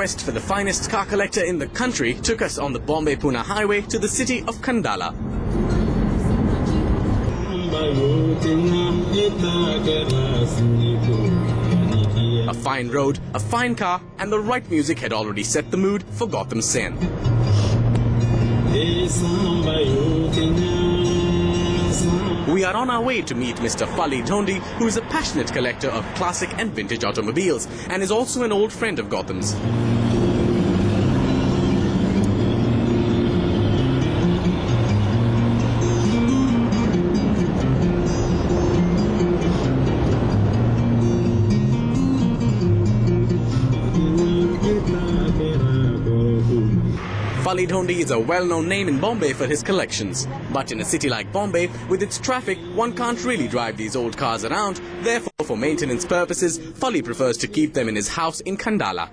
quest for the finest car collector in the country took us on the Bombay-Pune highway to the city of Khandala. A fine road, a fine car, and the right music had already set the mood for Gautam Sen. We are on our way to meet Mr. Fali Dhondi, who is a passionate collector of classic and vintage automobiles and is also an old friend of Gautam's. Fali Dhondi is a well-known name in Bombay for his collections. But in a city like Bombay, with its traffic, one can't really drive these old cars around. Therefore, for maintenance purposes, Fali prefers to keep them in his house in Khandala.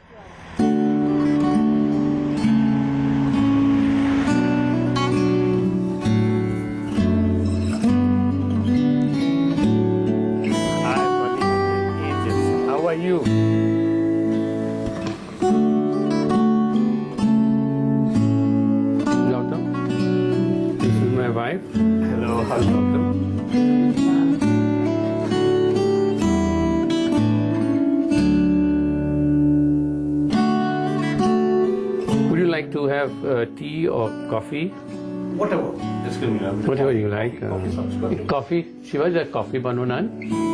Hi, Fali. How are you? My wife. Hello, how's Gautam? Would you like to have tea or coffee? Whatever. Just give me whatever you like. Coffee. Shiva, is that coffee bananan?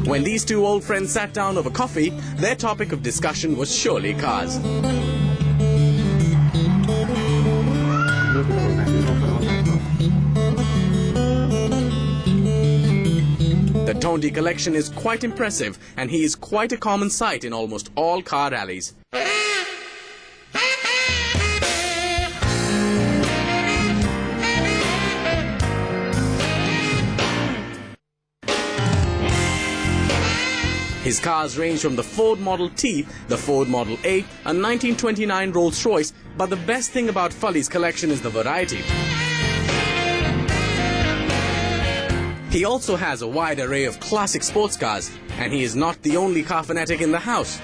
When these two old friends sat down over coffee, their topic of discussion was surely cars. The Dhondi collection is quite impressive, and he is quite a common sight in almost all car rallies. His cars range from the Ford Model T, the Ford Model A, a 1929 Rolls-Royce, but the best thing about Fali's collection is the variety. He also has a wide array of classic sports cars, and he is not the only car fanatic in the house.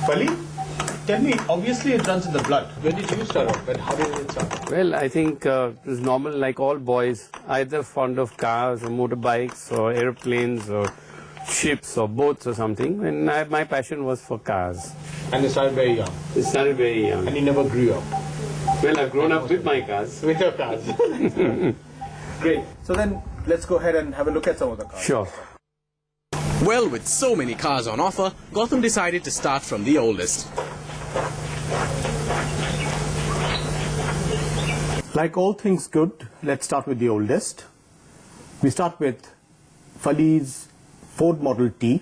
Fali, tell me, obviously it runs in the blood. When did you start off? How did it start? Well, I think it's normal, like all boys, either fond of cars or motorbikes or airplanes or ships or boats or something. And my passion was for cars. And it started very young. It started very young. And you never grew up. Well, I've grown up with my cars. With your cars. Great. So then, let's go ahead and have a look at some of the cars. Sure. Well, with so many cars on offer, Gautam decided to start from the oldest. Like all things good, let's start with the oldest. We start with Fali's Ford Model T,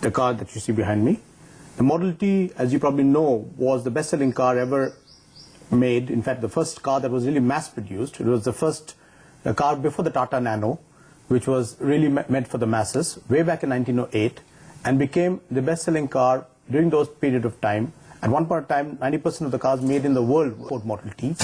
the car that you see behind me. The Model T, as you probably know, was the best-selling car ever made. In fact, the first car that was really mass-produced. It was the first car before the Tata Nano, which was really meant for the masses, way back in 1908, and became the best-selling car during those period of time. At one point in time, 90% of the cars made in the world were Ford Model Ts.